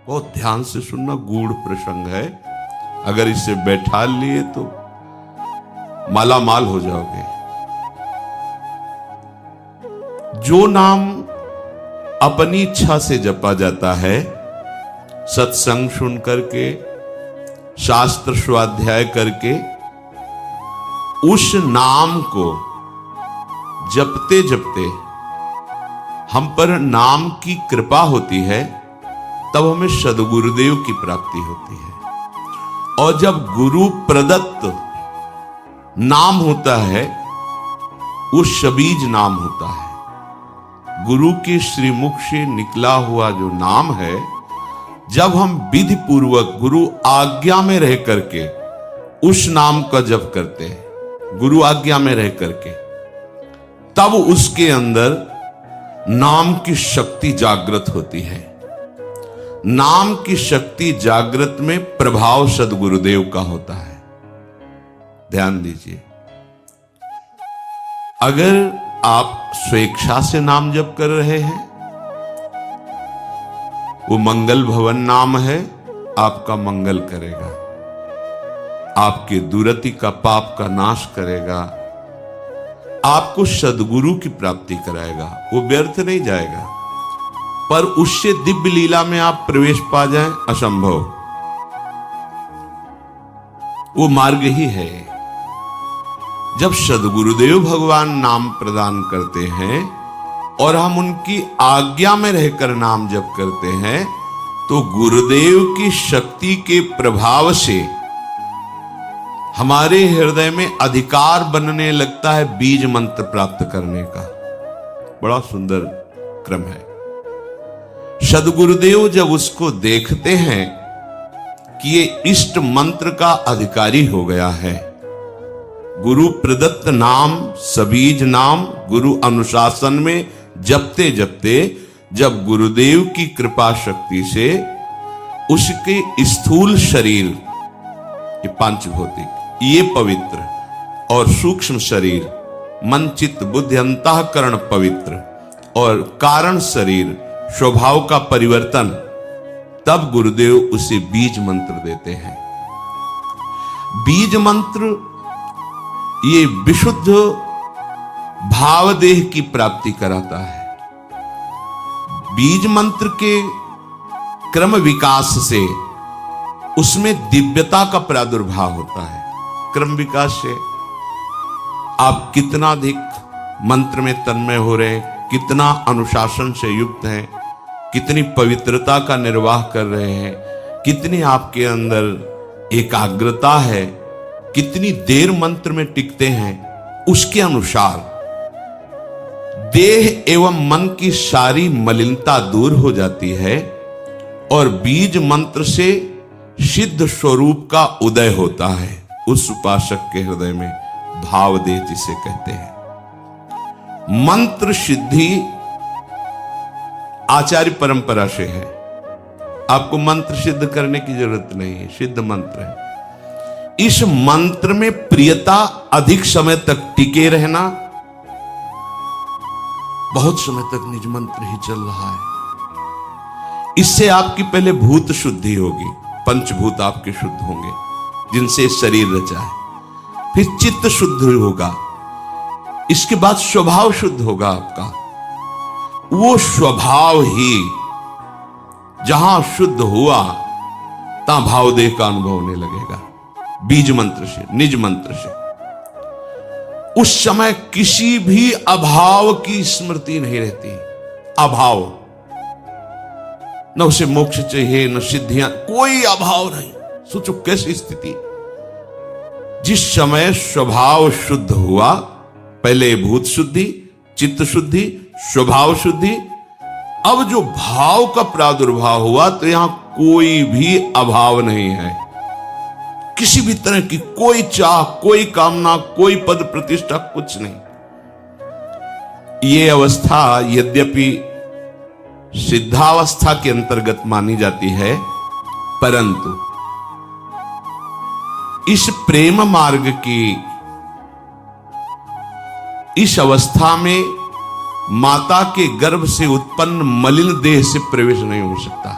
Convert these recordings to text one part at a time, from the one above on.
बहुत ध्यान से सुनना, गूढ़ प्रसंग है। अगर इसे बैठा लिए तो माला माल हो जाओगे। जो नाम अपनी इच्छा से जपा जाता है, सत्संग सुन करके, शास्त्र स्वाध्याय करके, उस नाम को जपते जपते हम पर नाम की कृपा होती है, तब हमें सद्गुरुदेव की प्राप्ति होती है। और जब गुरु प्रदत्त नाम होता है, वो शबीज नाम होता है। गुरु के श्रीमुख से निकला हुआ जो नाम है, जब हम विधि पूर्वक गुरु आज्ञा में रह करके उस नाम का जप करते हैं, गुरु आज्ञा में रह करके, तब उसके अंदर नाम की शक्ति जागृत होती है। नाम की शक्ति जागृत में प्रभाव सद्गुरुदेव का होता है। ध्यान दीजिए, अगर आप स्वेच्छा से नाम जप कर रहे हैं, वो मंगल भवन नाम है, आपका मंगल करेगा, आपके दुरति का पाप का नाश करेगा, आपको सद्गुरु की प्राप्ति कराएगा, वो व्यर्थ नहीं जाएगा। पर उससे दिव्य लीला में आप प्रवेश पा जाएं, असंभव। वो मार्ग ही है। जब सद्गुरुदेव भगवान नाम प्रदान करते हैं और हम उनकी आज्ञा में रहकर नाम जप करते हैं, तो गुरुदेव की शक्ति के प्रभाव से हमारे हृदय में अधिकार बनने लगता है बीज मंत्र प्राप्त करने का। बड़ा सुंदर क्रम है। सद्गुरुदेव जब उसको देखते हैं कि ये इष्ट मंत्र का अधिकारी हो गया है, गुरु प्रदत्त नाम, सबीज नाम गुरु अनुशासन में जपते जपते, जब गुरुदेव की कृपा शक्ति से उसके स्थूल शरीर, ये पांचभौतिक, ये पवित्र, और सूक्ष्म शरीर, मन चित्त बुद्धि अंतःकरण पवित्र, और कारण शरीर स्वभाव का परिवर्तन, तब गुरुदेव उसे बीज मंत्र देते हैं। बीज मंत्र ये विशुद्ध भावदेह की प्राप्ति कराता है। बीज मंत्र के क्रम विकास से उसमें दिव्यता का प्रादुर्भाव होता है। क्रम विकास से आप कितना अधिक मंत्र में तन्मय हो रहे हैं, कितना अनुशासन से युक्त हैं, कितनी पवित्रता का निर्वाह कर रहे हैं, कितनी आपके अंदर एकाग्रता है, कितनी देर मंत्र में टिकते हैं, उसके अनुसार देह एवं मन की सारी मलिनता दूर हो जाती है और बीज मंत्र से सिद्ध स्वरूप का उदय होता है। उस उपासक के हृदय में भाव दे, जिसे कहते हैं। मंत्र सिद्धि आचार्य परंपरा से है। आपको मंत्र सिद्ध करने की जरूरत नहीं है, सिद्ध मंत्र है। इस मंत्र में प्रियता, अधिक समय तक टिके रहना, बहुत समय तक निज मंत्र ही चल रहा है, इससे आपकी पहले भूत शुद्धि होगी, पंचभूत आपके शुद्ध होंगे जिनसे शरीर रचा है। फिर चित्त शुद्ध होगा, इसके बाद स्वभाव शुद्ध होगा आपका। वो स्वभाव ही जहां शुद्ध हुआ, तहां भावदेह का अनुभव होने लगेगा। बीज मंत्र से, निज मंत्र से उस समय किसी भी अभाव की स्मृति नहीं रहती। अभाव, न उसे मोक्ष चाहिए, न सिद्धियां, कोई अभाव नहीं। सोचो कैसी स्थिति। जिस समय स्वभाव शुद्ध हुआ, पहले भूत शुद्धि, चित्त शुद्धि, स्वभाव शुद्धि, अब जो भाव का प्रादुर्भाव हुआ, तो यहां कोई भी अभाव नहीं है। किसी भी तरह की कोई चाह, कोई कामना, कोई पद प्रतिष्ठा, कुछ नहीं। ये अवस्था यद्यपि सिद्धावस्था के अंतर्गत मानी जाती है, परंतु इस प्रेम मार्ग की इस अवस्था में माता के गर्भ से उत्पन्न मलिन देह से प्रवेश नहीं हो सकता।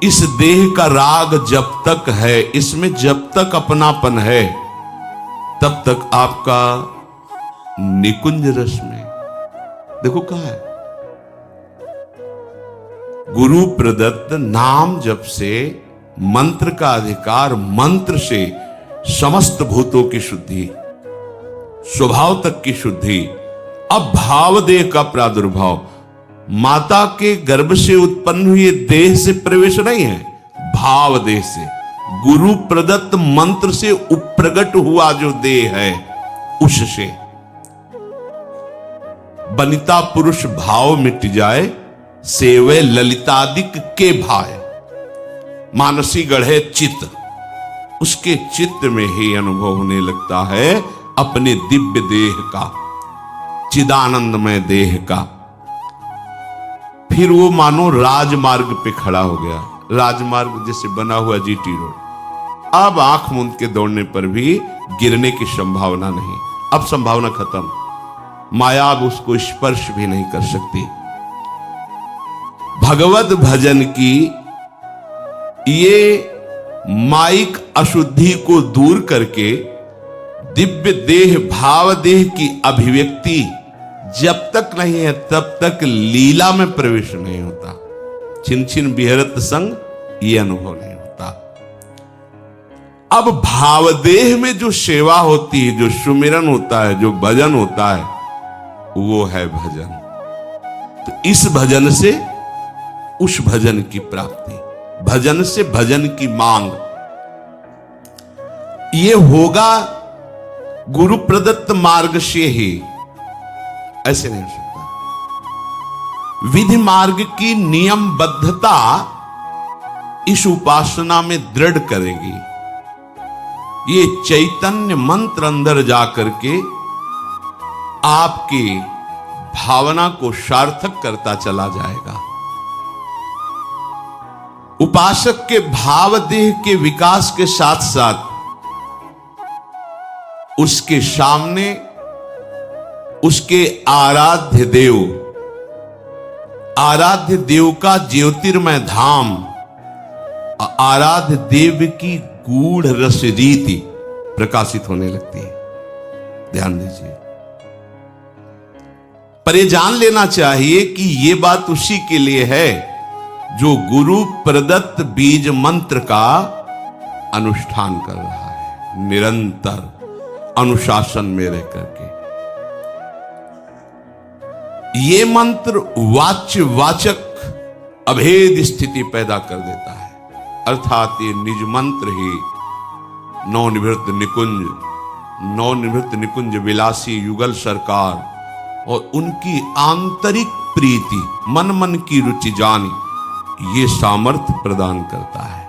इस देह का राग जब तक है, इसमें जब तक अपनापन है, तब तक आपका निकुंज रस में, देखो कहा है, गुरु प्रदत्त नाम जप से, मंत्र का अधिकार, मंत्र से समस्त भूतों की शुद्धि, स्वभाव तक की शुद्धि। अब भाव देह का प्रादुर्भाव, माता के गर्भ से उत्पन्न हुए देह से प्रवेश नहीं है, भाव देह से, गुरु प्रदत्त मंत्र से उप्रगट हुआ जो देह है, उससे बनिता पुरुष भाव मिट जाए, सेवे ललितादिक के भाए, मानसी गढ़े चित्त, उसके चित्त में ही अनुभव होने लगता है अपने दिव्य देह का, चिदानंदमय देह का। फिर वो मानो राजमार्ग पे खड़ा हो गया, राजमार्ग जैसे बना हुआ जीटी रोड, अब आंख मूंद के दौड़ने पर भी गिरने की संभावना नहीं, अब संभावना खत्म, माया अब उसको स्पर्श भी नहीं कर सकती। भगवत भजन की ये माइक अशुद्धि को दूर करके दिव्य देह भाव देह की अभिव्यक्ति जब तक नहीं है तब तक लीला में प्रवेश नहीं होता, छिन छिन बिहरत संग ये अनुभव नहीं होता। अब भावदेह में जो सेवा होती है, जो सुमिरन होता है, जो भजन होता है, वो है भजन। तो इस भजन से उस भजन की प्राप्ति, भजन से भजन की मांग, ये होगा गुरु प्रदत्त मार्ग से ही, ऐसे नहीं हो सकता। विधि मार्ग की नियमबद्धता इस उपासना में दृढ़ करेगी। ये चैतन्य मंत्र अंदर जाकर के आपकी भावना को सार्थक करता चला जाएगा। उपासक के भाव देह के विकास के साथ साथ उसके सामने उसके आराध्य देव का ज्योतिर्मय धाम, आराध्य देव की गूढ़ रस रीति प्रकाशित होने लगती है। ध्यान दीजिए, पर यह जान लेना चाहिए कि यह बात उसी के लिए है जो गुरु प्रदत्त बीज मंत्र का अनुष्ठान कर रहा है, निरंतर अनुशासन में रह करके। ये मंत्र वाच्य वाचक अभेद स्थिति पैदा कर देता है, अर्थात ये निज मंत्र ही नवनिवृत्त निकुंज विलासी युगल सरकार और उनकी आंतरिक प्रीति, मन मन की रुचि जानी, ये सामर्थ्य प्रदान करता है।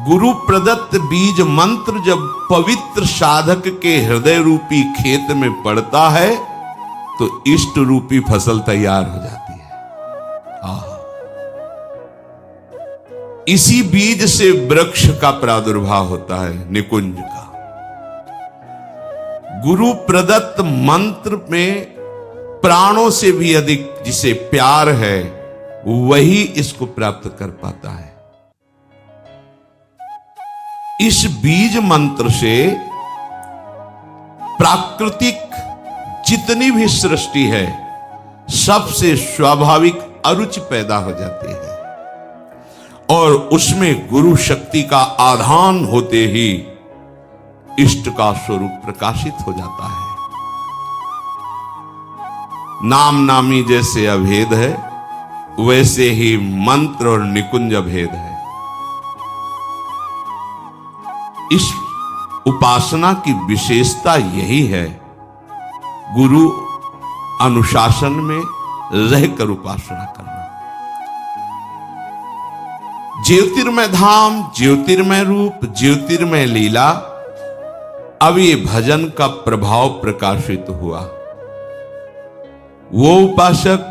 गुरु प्रदत्त बीज मंत्र जब पवित्र साधक के हृदय रूपी खेत में पड़ता है तो इष्ट रूपी फसल तैयार हो जाती है। इसी बीज से वृक्ष का प्रादुर्भाव होता है, निकुंज का। गुरु प्रदत्त मंत्र में प्राणों से भी अधिक जिसे प्यार है वही इसको प्राप्त कर पाता है। इस बीज मंत्र से प्राकृतिक जितनी भी सृष्टि है सबसे स्वाभाविक अरुचि पैदा हो जाती है और उसमें गुरु शक्ति का आधान होते ही इष्ट का स्वरूप प्रकाशित हो जाता है। नाम नामी जैसे अभेद है वैसे ही मंत्र और निकुंज अभेद है। इस उपासना की विशेषता यही है, गुरु अनुशासन में रहकर उपासना करना। ज्योतिर्मय धाम, ज्योतिर्मय रूप, ज्योतिर्मय लीला, अब ये भजन का प्रभाव प्रकाशित हुआ। वो उपासक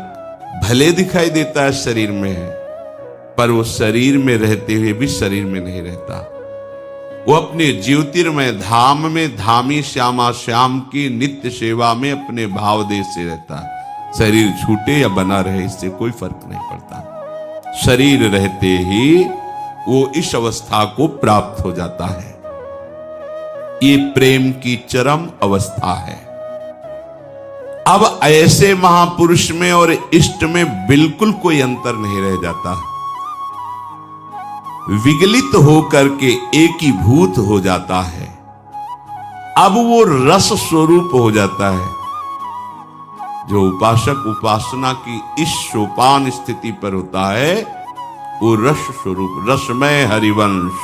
भले दिखाई देता है शरीर में है, पर वो शरीर में रहते हुए भी शरीर में नहीं रहता। वो अपने ज्योतिर्मय धाम में धामी श्यामा श्याम की नित्य सेवा में अपने भाव देश से रहता है। शरीर छूटे या बना रहे इससे कोई फर्क नहीं पड़ता। शरीर रहते ही वो इस अवस्था को प्राप्त हो जाता है। ये प्रेम की चरम अवस्था है। अब ऐसे महापुरुष में और इष्ट में बिल्कुल कोई अंतर नहीं रह जाता। विगलित होकर के एकीभूत हो जाता है। अब वो रस स्वरूप हो जाता है। जो उपासक उपासना की इस सोपान स्थिति पर होता है वो रस स्वरूप, रसमय हरिवंश,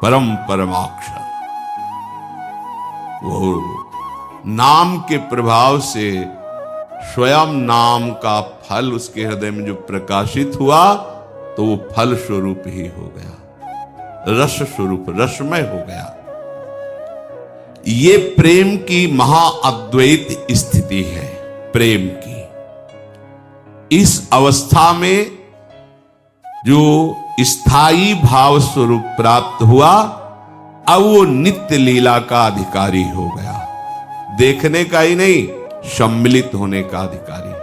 परम परमाक्षर, वो नाम के प्रभाव से स्वयं नाम का फल उसके हृदय में जो प्रकाशित हुआ तो वो फल स्वरूप ही हो गया, रस स्वरूप, रसमय हो गया। ये प्रेम की महाअद्वैत स्थिति है। प्रेम की इस अवस्था में जो स्थायी भाव स्वरूप प्राप्त हुआ, अब वो नित्य लीला का अधिकारी हो गया। देखने का ही नहीं, सम्मिलित होने का अधिकारी।